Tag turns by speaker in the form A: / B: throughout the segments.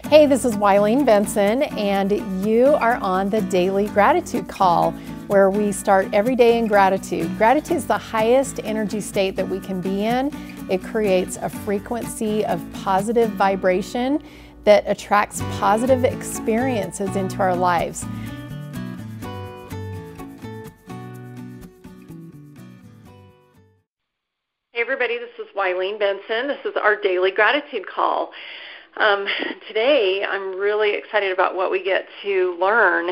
A: Hey, this is Wileen Benson, and you are on the Daily Gratitude Call, where we start every day in gratitude. Gratitude is the highest energy state that we can be in. It creates a frequency of positive vibration that attracts positive experiences into our lives.
B: Hey everybody, this is Wileen Benson. This is our Daily Gratitude Call. Today I'm really excited about what we get to learn.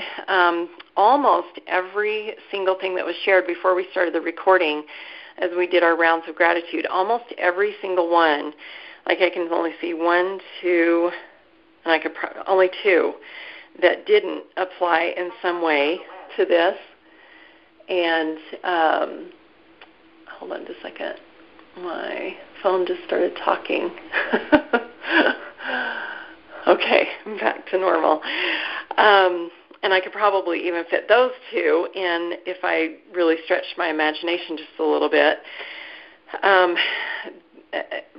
B: Almost every single thing that was shared before we started the recording as we did our rounds of gratitude, almost every single one, like I can only see one, two, and I could only two that didn't apply in some way to this. And hold on just a second. My phone just started talking. Okay, I'm back to normal. And I could probably even fit those two in if I really stretched my imagination just a little bit.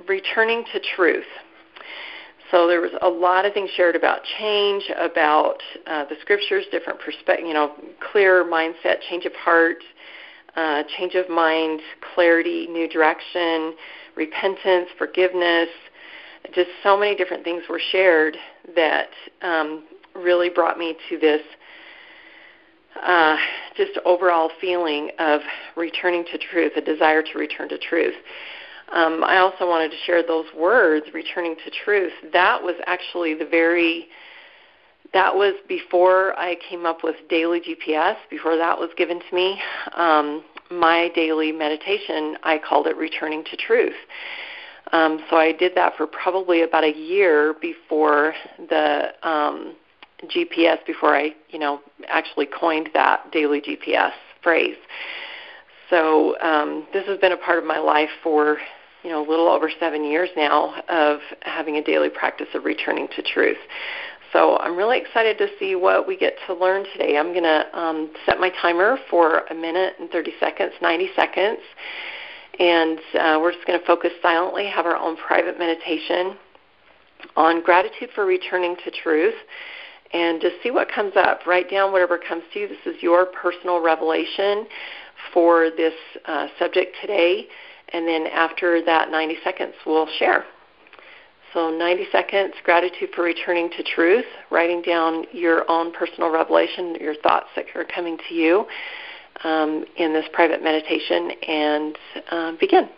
B: Returning to truth. So there was a lot of things shared about change, about the scriptures, different perspective, clear mindset, change of heart, change of mind, clarity, new direction, repentance, forgiveness. Just so many different things were shared that really brought me to this just overall feeling of returning to truth, a desire to return to truth. I also wanted to share those words, returning to truth. That was actually that was before I came up with daily GPS, before that was given to me. My daily meditation, I called it returning to truth. So I did that for probably about a year before the GPS, before I, actually coined that daily GPS phrase. So this has been a part of my life for, a little over 7 years now of having a daily practice of returning to truth. So I'm really excited to see what we get to learn today. I'm going to set my timer for 1 minute and 30 seconds, 90 seconds. And we're just going to focus silently, have our own private meditation on gratitude for returning to truth, and just see what comes up. Write down whatever comes to you. This is your personal revelation for this subject today. And then after that 90 seconds, we'll share. So 90 seconds, gratitude for returning to truth, writing down your own personal revelation, your thoughts that are coming to you in this private meditation, and begin.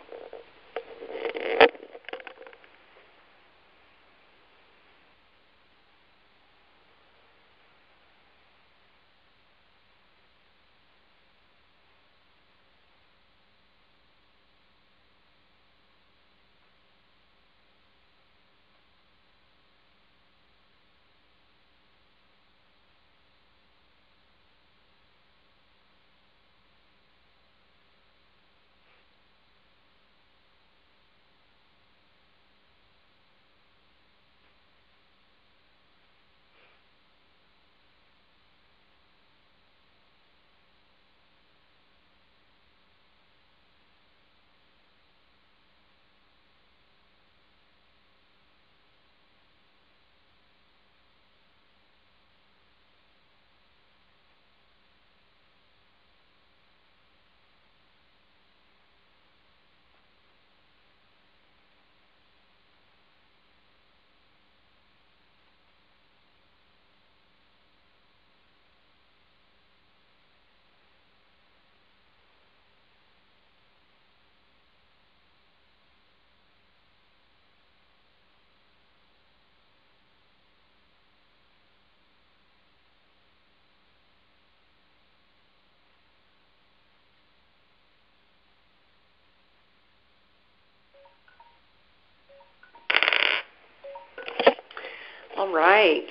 B: All right.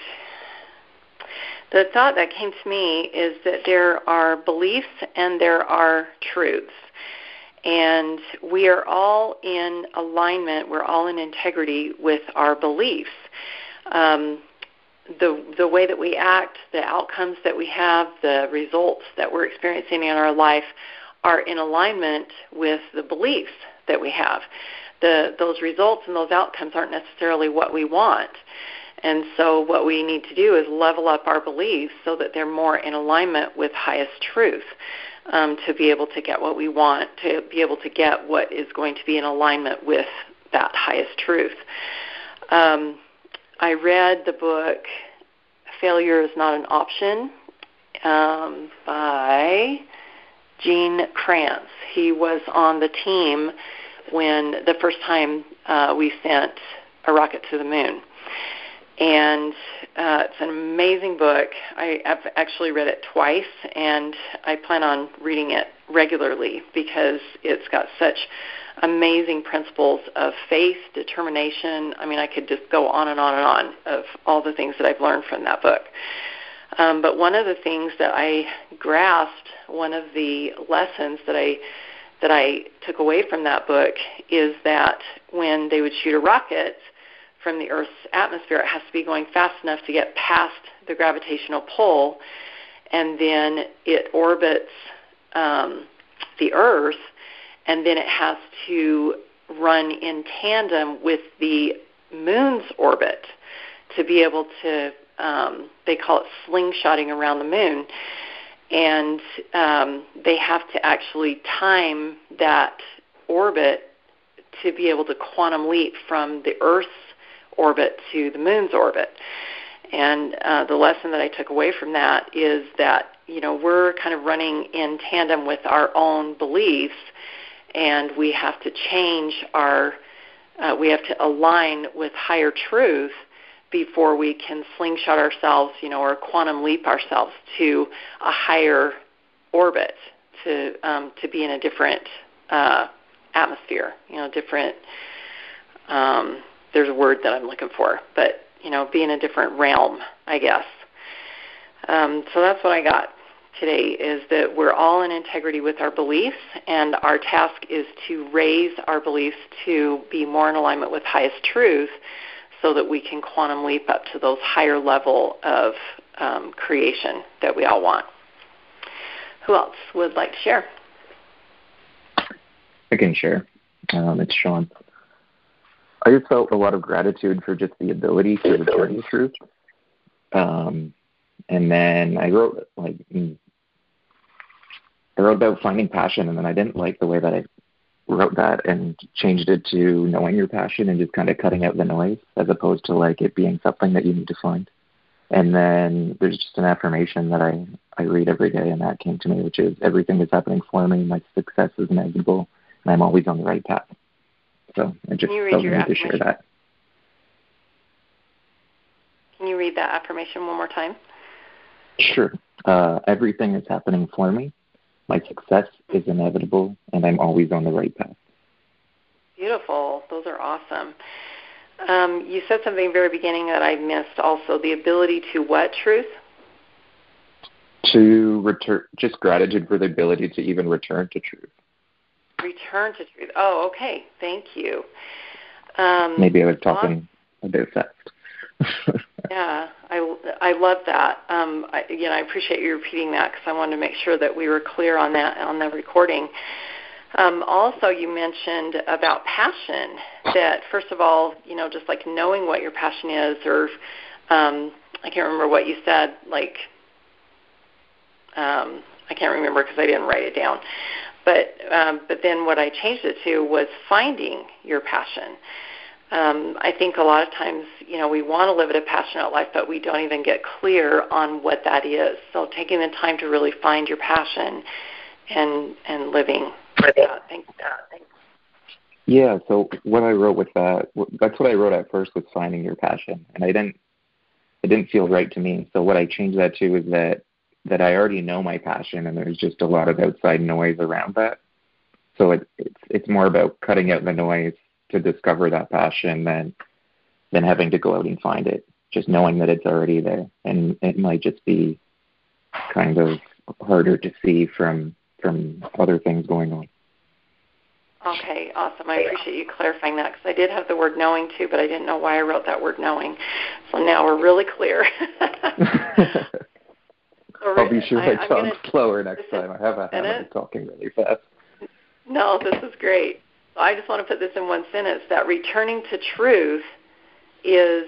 B: The thought that came to me is that there are beliefs and there are truths. And we are all in alignment, we're all in integrity with our beliefs. The way that we act, the outcomes that we have, the results that we're experiencing in our life are in alignment with the beliefs that we have. Those results and those outcomes aren't necessarily what we want. And so what we need to do is level up our beliefs so that they're more in alignment with highest truth, to be able to get what we want, to be able to get what is going to be in alignment with that highest truth. I read the book Failure is Not an Option by Gene Kranz. He was on the team when the first time we sent a rocket to the moon. And it's an amazing book. I've actually read it twice, and I plan on reading it regularly because it's got such amazing principles of faith, determination. I mean, I could just go on and on and on of all the things that I've learned from that book. But one of the things that I grasped, one of the lessons that I took away from that book is that when they would shoot a rocket from the Earth's atmosphere, it has to be going fast enough to get past the gravitational pull, and then it orbits the Earth, and then it has to run in tandem with the moon's orbit to be able to, they call it slingshotting around the moon, and they have to actually time that orbit to be able to quantum leap from the Earth's orbit to the moon's orbit. And the lesson that I took away from that is that, we're kind of running in tandem with our own beliefs, and we have to change we have to align with higher truth before we can slingshot ourselves, or quantum leap ourselves to a higher orbit, to be in a different atmosphere, different, there's a word that I'm looking for, but, be in a different realm, I guess. So that's what I got today, is that we're all in integrity with our beliefs, and our task is to raise our beliefs to be more in alignment with highest truth so that we can quantum leap up to those higher level of creation that we all want. Who else would like to share?
C: I can share. It's Sean. I just felt a lot of gratitude for just the ability to return the truth. And then I wrote about finding passion, and then I didn't like the way that I wrote that and changed it to knowing your passion and just kind of cutting out the noise as opposed to it being something that you need to find. And then there's just an affirmation that I read every day, and that came to me, which is everything is happening for me, my success is inevitable, and I'm always on the right path. So I just felt the need to share that.
B: Can you read that affirmation one more time?
C: Sure. Everything is happening for me. My success is inevitable, and I'm always on the right path.
B: Beautiful. Those are awesome. You said something at the very beginning that I missed also, the ability to what truth?
C: To return, just gratitude for the ability to even return to truth.
B: Return to truth. Oh, okay. Thank you.
C: Maybe I was talking a bit fast.
B: Yeah, I love that. I appreciate you repeating that because I wanted to make sure that we were clear on that on the recording. Also, you mentioned about passion, that first of all, just like knowing what your passion is, or I can't remember what you said, I can't remember because I didn't write it down. But then what I changed it to was finding your passion. I think a lot of times, we want to live a passionate life, but we don't even get clear on what that is. So taking the time to really find your passion and living for that. Thanks.
C: Yeah, so what I wrote with that's what I wrote at first, was finding your passion. And it didn't feel right to me. So what I changed that to is that I already know my passion, and there's just a lot of outside noise around that. So it's more about cutting out the noise to discover that passion than having to go out and find it. Just knowing that it's already there, and it might just be kind of harder to see from other things going on.
B: Okay, awesome. I appreciate you clarifying that, because I did have the word knowing too, but I didn't know why I wrote that word knowing. So now we're really clear.
C: I'll be sure I talk slower next time. I have a habit of talking really fast.
B: No, this is great. I just want to put this in one sentence, that returning to truth is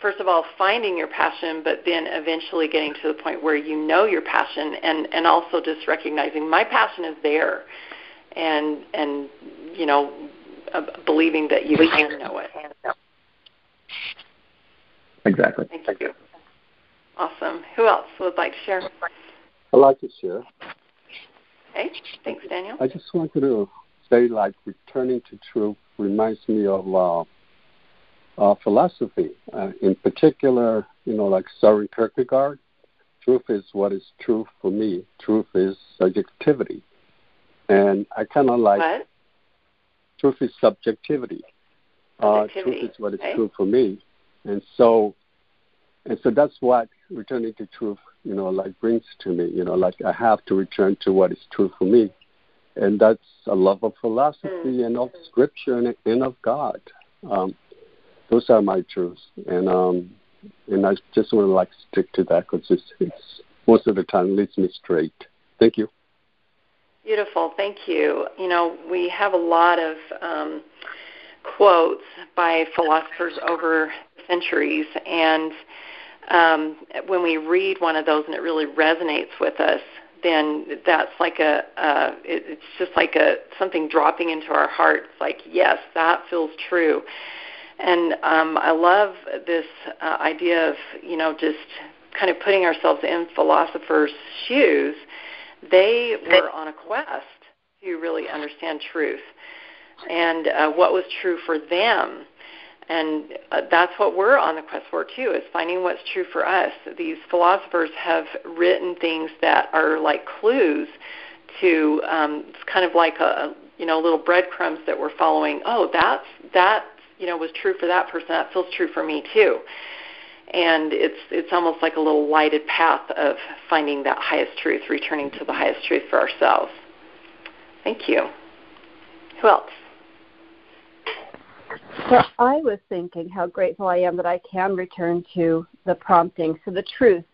B: first of all, finding your passion, but then eventually getting to the point where you know your passion, and also just recognizing my passion is there, and believing that you can know it.
C: Exactly.
B: Thank you. Awesome. Who else would like to share?
D: I'd like to share.
B: Okay. Thanks, Daniel.
D: I just wanted to say, like, returning to truth reminds me of philosophy. In particular, like Søren Kierkegaard, truth is what is true for me. Truth is subjectivity. And I kind of like
B: what?
D: Truth is subjectivity. Truth is what is true for me. And so that's what returning to truth, like brings to me, like I have to return to what is true for me. And that's a love of philosophy and of Scripture and of God. Those are my truths. And I just want to like stick to that because it's most of the time leads me straight. Thank you.
B: Beautiful. Thank you. We have a lot of quotes by philosophers over centuries, and when we read one of those and it really resonates with us, then that's like it's just like something dropping into our heart. It's like, yes, that feels true. And I love this idea of, just kind of putting ourselves in philosophers' shoes. They were on a quest to really understand truth and what was true for them. And that's what we're on the quest for, too, is finding what's true for us. These philosophers have written things that are like clues to, it's kind of like little breadcrumbs that we're following. Oh, that was true for that person. That feels true for me, too. And it's almost like a little lighted path of finding that highest truth, returning to the highest truth for ourselves. Thank you. Who else?
E: So I was thinking how grateful I am that I can return to the promptings, to the truth,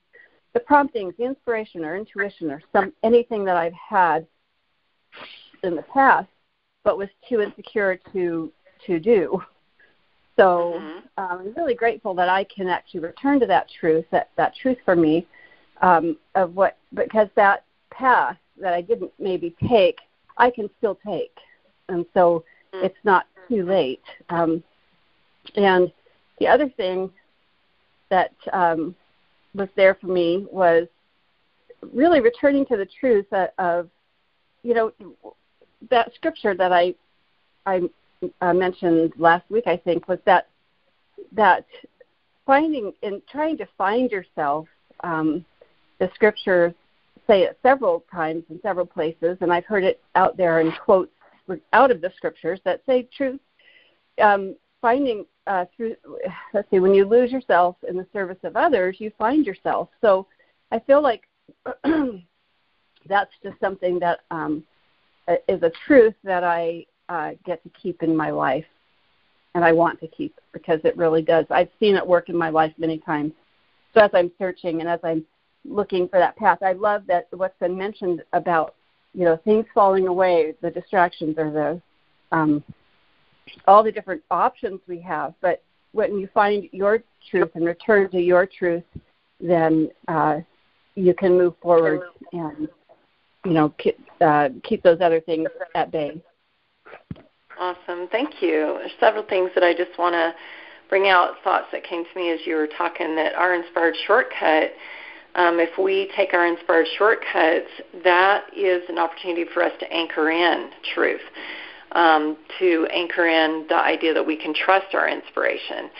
E: the promptings, the inspiration or intuition or anything that I've had in the past, but was too insecure to do. So I'm really grateful that I can actually return to that truth for me, because that path that I didn't maybe take, I can still take. And so it's not too late. And the other thing that was there for me was really returning to the truth of that scripture that I mentioned last week, I think, was that finding and trying to find yourself. The scriptures say it several times in several places, and I've heard it out there in quotes out of the scriptures that say truth. Finding through, when you lose yourself in the service of others, you find yourself. So I feel like that's just something that is a truth that I get to keep in my life, and I want to keep, because it really does. I've seen it work in my life many times. So as I'm searching and as I'm looking for that path, I love that what's been mentioned about things falling away, the distractions, or the all the different options we have. But when you find your truth and return to your truth, then you can move forward and keep those other things at bay.
B: Awesome. Thank you. There's several things that I just want to bring out, thoughts that came to me as you were talking, that our inspired shortcut, if we take our inspired shortcuts, that is an opportunity for us to anchor in truth, to anchor in the idea that we can trust our inspiration.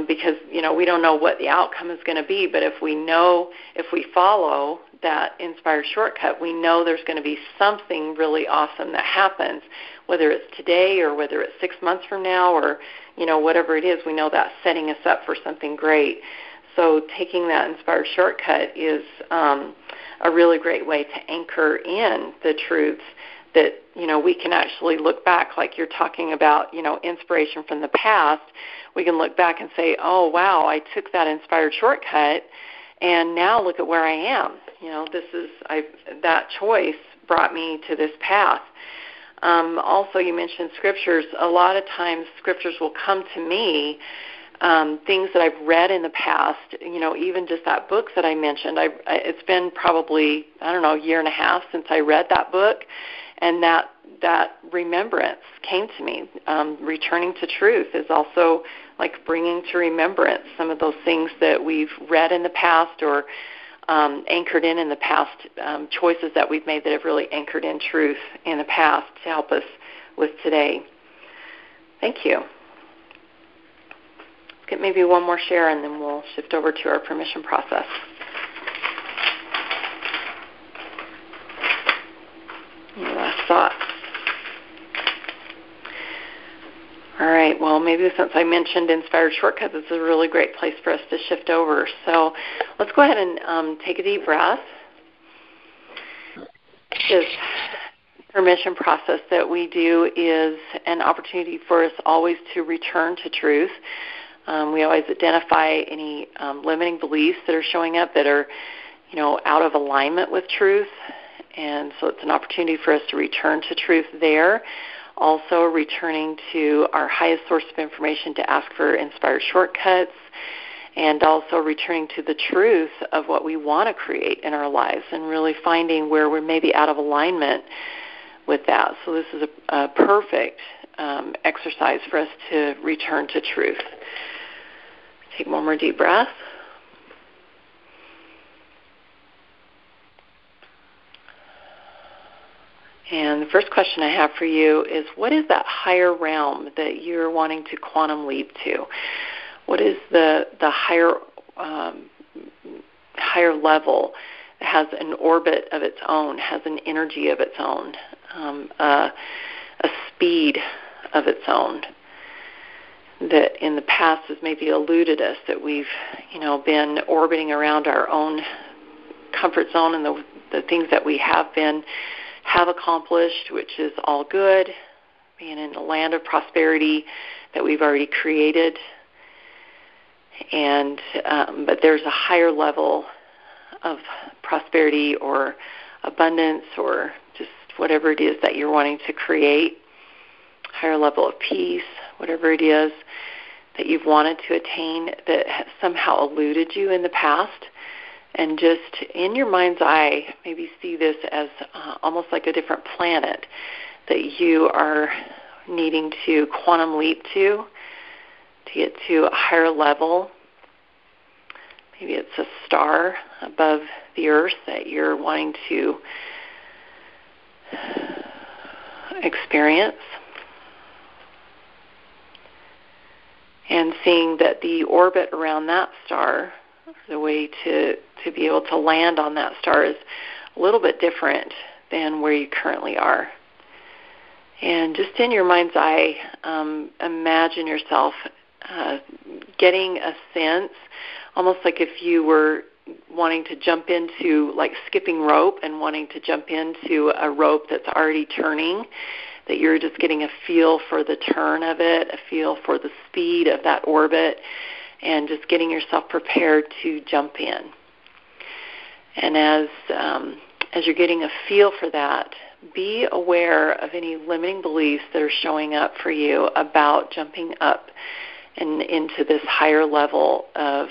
B: Because, we don't know what the outcome is going to be, but if we follow that inspired shortcut, we know there's going to be something really awesome that happens, whether it's today or whether it's 6 months from now or, whatever it is. We know that's setting us up for something great. So taking that inspired shortcut is a really great way to anchor in the truths that, we can actually look back, like you're talking about, inspiration from the past. We can look back and say, oh, wow, I took that inspired shortcut, and now look at where I am. That choice brought me to this path. Also, you mentioned scriptures. A lot of times scriptures will come to me things that I've read in the past, even just that book that I mentioned. It's been probably, a year and a half since I read that book, and that remembrance came to me. Returning to truth is also like bringing to remembrance some of those things that we've read in the past or anchored in the past, choices that we've made that have really anchored in truth in the past to help us with today. Thank you. Let's get maybe one more share, and then we'll shift over to our permission process. Any last thoughts? All right, well, maybe since I mentioned Inspired Shortcuts, it's a really great place for us to shift over. So let's go ahead and take a deep breath. This permission process that we do is an opportunity for us always to return to truth. We always identify any limiting beliefs that are showing up that are, out of alignment with truth. And so it's an opportunity for us to return to truth there. Also returning to our highest source of information to ask for inspired shortcuts, and also returning to the truth of what we want to create in our lives and really finding where we're maybe out of alignment with that. So this is a perfect exercise for us to return to truth. Take one more deep breath. And the first question I have for you is, what is that higher realm that you're wanting to quantum leap to? What is the higher level that has an orbit of its own, has an energy of its own, a speed of its own, that in the past has maybe eluded us, that we've been orbiting around our own comfort zone and the things that we have accomplished, which is all good, being in the land of prosperity that we've already created. And but there's a higher level of prosperity or abundance or just whatever it is that you're wanting to create, higher level of peace, whatever it is that you've wanted to attain that has somehow eluded you in the past. And just in your mind's eye, maybe see this as almost like a different planet that you are needing to quantum leap to get to a higher level. Maybe it's a star above the earth that you're wanting to experience. And seeing that the orbit around that star, the way to be able to land on that star, is a little bit different than where you currently are. And just in your mind's eye, imagine yourself getting a sense, almost like if you were wanting to jump into, like skipping rope and wanting to jump into a rope that's already turning, that you're just getting a feel for the turn of it, a feel for the speed of that orbit, and just getting yourself prepared to jump in. And as you're getting a feel for that, be aware of any limiting beliefs that are showing up for you about jumping up and into this higher level of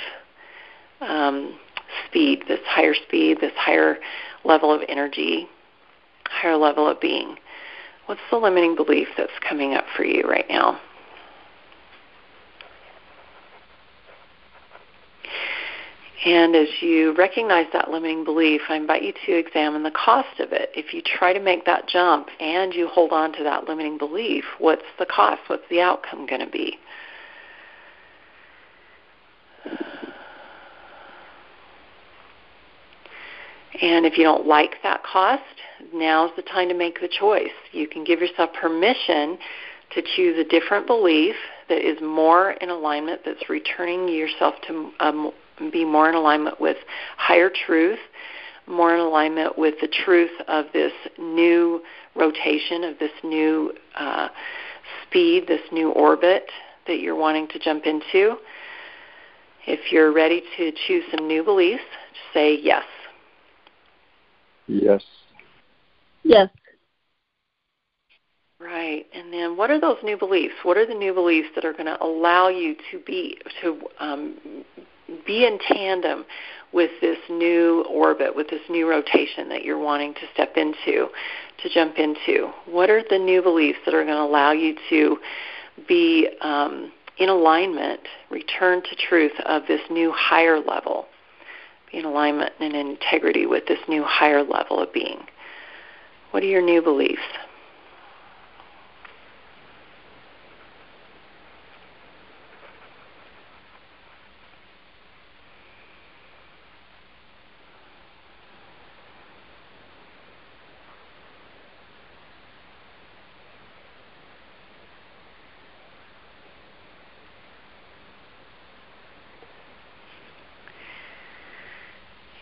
B: speed, this higher level of energy, higher level of being. What's the limiting belief that's coming up for you right now? And as you recognize that limiting belief, I invite you to examine the cost of it. If you try to make that jump and you hold on to that limiting belief, what's the cost? What's the outcome going to be? And if you don't like that cost, now's the time to make the choice. You can give yourself permission to choose a different belief that is more in alignment, that's returning yourself to be more in alignment with higher truth, more in alignment with the truth of this new rotation, of this new speed, this new orbit that you're wanting to jump into. If you're ready to choose some new beliefs, just say yes.
D: Yes.
E: Yes.
B: Right. And then what are those new beliefs? What are the new beliefs that are going to allow you to be in tandem with this new orbit, with this new rotation that you're wanting to step into, to jump into? What are the new beliefs that are going to allow you to be in alignment, return to truth of this new higher level, be in alignment and in integrity with this new higher level of being? What are your new beliefs?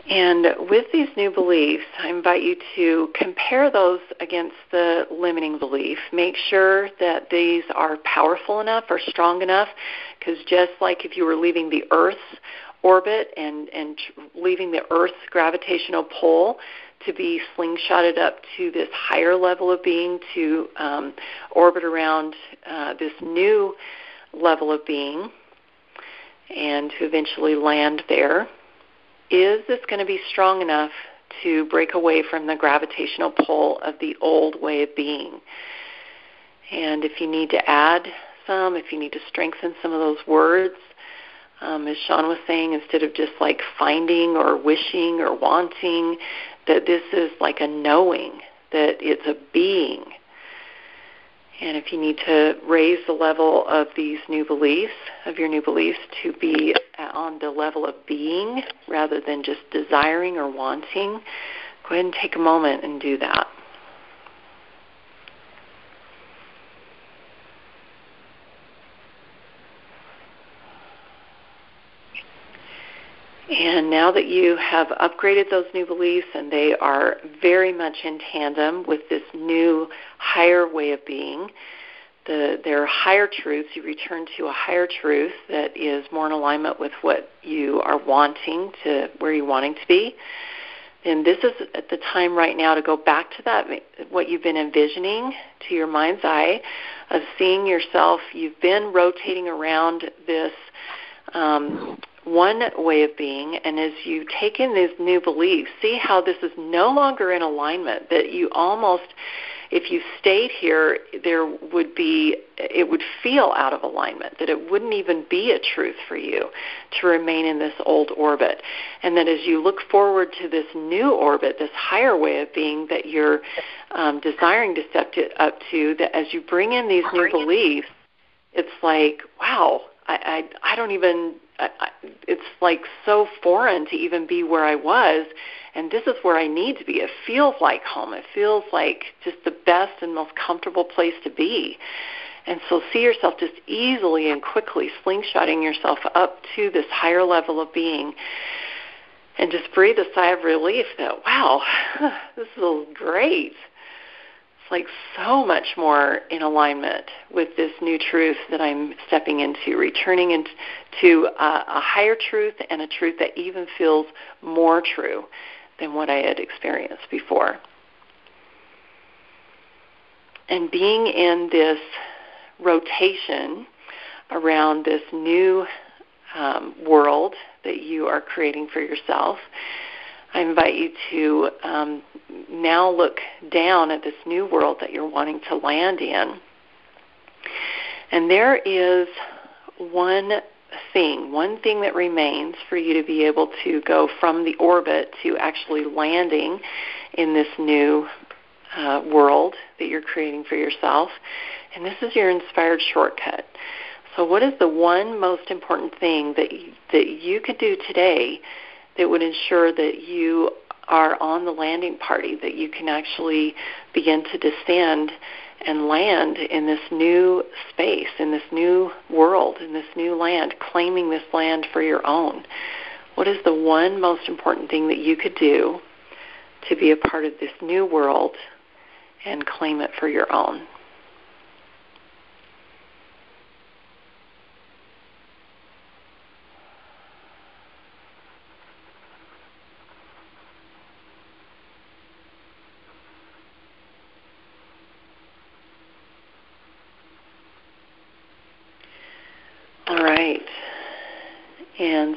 B: And with these new beliefs, I invite you to compare those against the limiting belief. Make sure that these are powerful enough or strong enough, because just like if you were leaving the Earth's orbit and leaving the Earth's gravitational pull to be slingshotted up to this higher level of being, to orbit around this new level of being and to eventually land there, is this going to be strong enough to break away from the gravitational pull of the old way of being? And if you need to add some, if you need to strengthen some of those words, as Sean was saying, instead of just like finding or wishing or wanting, that this is like a knowing, that it's a being. And if you need to raise the level of these new beliefs, of your new beliefs, to be on the level of being rather than just desiring or wanting, go ahead and take a moment and do that. And now that you have upgraded those new beliefs and they are very much in tandem with this new higher way of being, their higher truths, you return to a higher truth that is more in alignment with what you are wanting, to where you're wanting to be. And this is at the time right now to go back to that, what you've been envisioning to your mind's eye, of seeing yourself. You've been rotating around this one way of being, and as you take in these new beliefs, see how this is no longer in alignment, that you almost, if you stayed here, it would feel out of alignment, that it wouldn't even be a truth for you to remain in this old orbit. And that as you look forward to this new orbit, this higher way of being that you're desiring to step up to, that as you bring in these new beliefs, it's like, wow, I don't even, it's like so foreign to even be where I was, and this is where I need to be. It feels like home. It feels like just the best and most comfortable place to be. And so see yourself just easily and quickly slingshotting yourself up to this higher level of being, and just breathe a sigh of relief that, wow, this feels great. It's like so much more in alignment with this new truth that I'm stepping into, returning into a higher truth, and a truth that even feels more true than what I had experienced before. And being in this rotation around this new world that you are creating for yourself, I invite you to now look down at this new world that you're wanting to land in. And there is one thing that remains for you to be able to go from the orbit to actually landing in this new world that you're creating for yourself. And this is your inspired shortcut. So what is the one most important thing that you could do today that would ensure that you are on the landing party, that you can actually begin to descend and land in this new space, in this new world, in this new land, claiming this land for your own? What is the one most important thing that you could do to be a part of this new world and claim it for your own?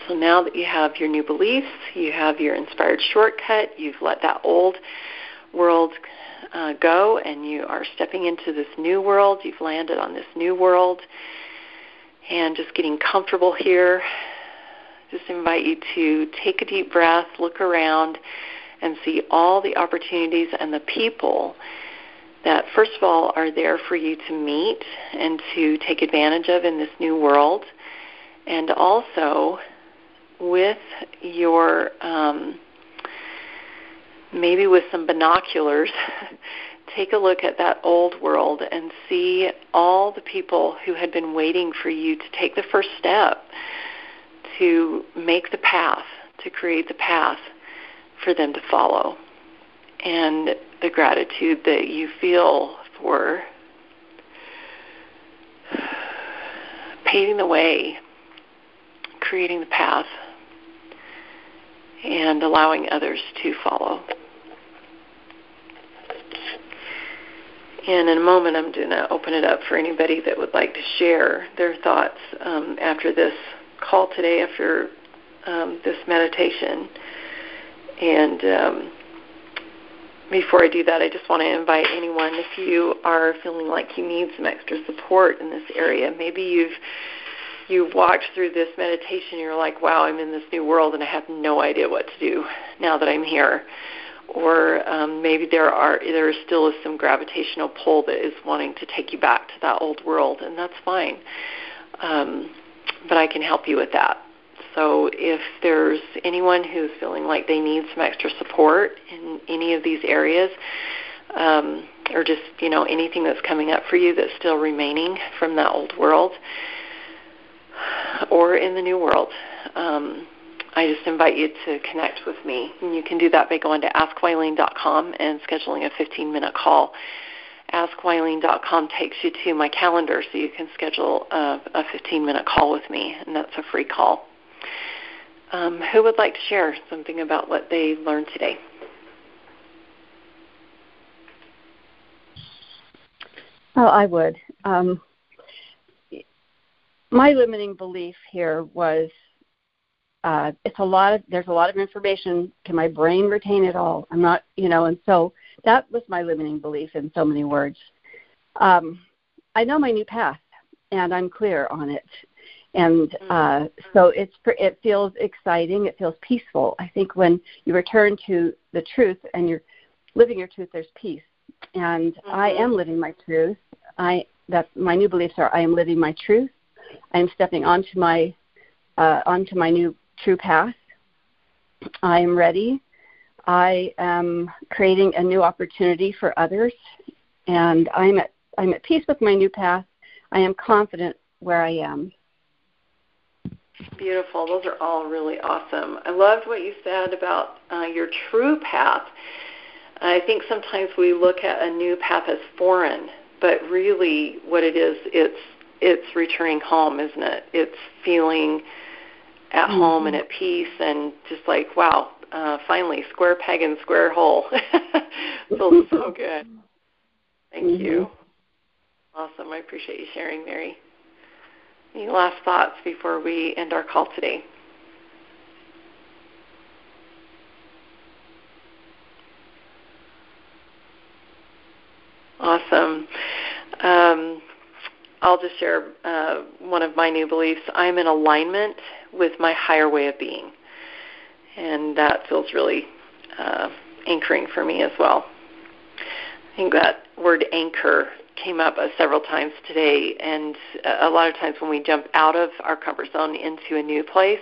B: So now that you have your new beliefs, you have your inspired shortcut, you've let that old world go, and you are stepping into this new world. You've landed on this new world, and just getting comfortable here. Just invite you to take a deep breath, look around, and see all the opportunities and the people that, first of all, are there for you to meet and to take advantage of in this new world. And also, with your, maybe with some binoculars, take a look at that old world and see all the people who had been waiting for you to take the first step, to make the path, to create the path for them to follow. And the gratitude that you feel for paving the way, creating the path, and allowing others to follow. And in a moment, I'm going to open it up for anybody that would like to share their thoughts after this call today, after this meditation. And before I do that, I just want to invite anyone, if you are feeling like you need some extra support in this area, maybe you've walked through this meditation and you're like, wow, I'm in this new world and I have no idea what to do now that I'm here. Or maybe there still is some gravitational pull that is wanting to take you back to that old world, and that's fine. But I can help you with that. So if there's anyone who's feeling like they need some extra support in any of these areas, or just, anything that's coming up for you that's still remaining from that old world or in the new world, I just invite you to connect with me. And you can do that by going to AskWilene.com and scheduling a 15-minute call. AskWilene.com takes you to my calendar, so you can schedule a 15-minute call with me, and that's a free call. Who would like to share something about what they learned today?
E: Well, I would. My limiting belief here was there's a lot of information. Can my brain retain it all? I'm not, and so that was my limiting belief in so many words. I know my new path, and I'm clear on it. And so it feels exciting. It feels peaceful. I think when you return to the truth and you're living your truth, there's peace. And I am living my truth. That's my new beliefs are: I am living my truth. I am stepping onto my new true path. I am ready. I am creating a new opportunity for others, and I'm at peace with my new path. I am confident where I am.
B: Beautiful. Those are all really awesome. I loved what you said about your true path. I think sometimes we look at a new path as foreign, but really what it is, it's returning home, isn't it? It's feeling at home and at peace, and just like, wow, finally, square peg and square hole. Feels so good. Thank you. Awesome. I appreciate you sharing, Mary. Any last thoughts before we end our call today? Awesome. I'll just share one of my new beliefs. I'm in alignment with my higher way of being. And that feels really anchoring for me as well. I think that word anchor came up several times today, and a lot of times when we jump out of our comfort zone into a new place,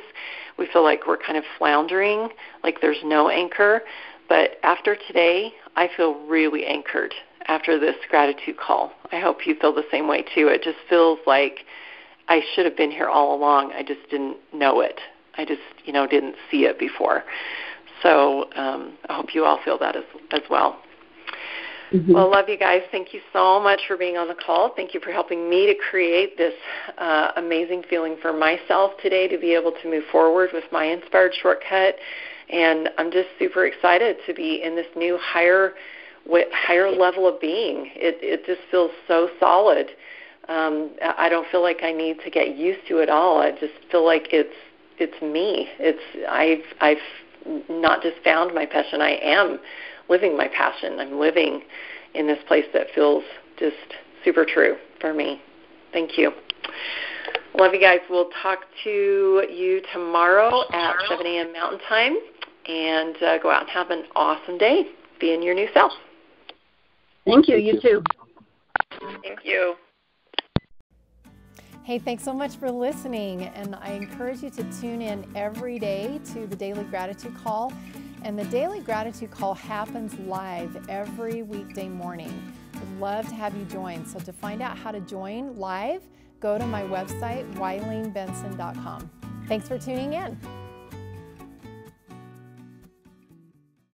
B: we feel like we're kind of floundering, like there's no anchor. But after today, I feel really anchored after this gratitude call. I hope you feel the same way too. It just feels like I should have been here all along. I just didn't know it. I just, didn't see it before. So I hope you all feel that as well. Well, love you guys. Thank you so much for being on the call. Thank you for helping me to create this amazing feeling for myself today to be able to move forward with my inspired shortcut. And I'm just super excited to be in this new higher level of being. It just feels so solid. I don't feel like I need to get used to it all. I just feel like it's it's me. I've not just found my passion. I am living my passion. I'm living in this place that feels just super true for me. Thank you. Love you guys. We'll talk to you tomorrow at 7 a.m. Mountain Time, and go out and have an awesome day. Be in your new self.
E: Thank you. You too.
B: Thank you.
A: Hey, thanks so much for listening, and I encourage you to tune in every day to the Daily Gratitude Call. And the Daily Gratitude Call happens live every weekday morning. I'd love to have you join. So to find out how to join live, go to my website, WileenBenson.com. Thanks for tuning in.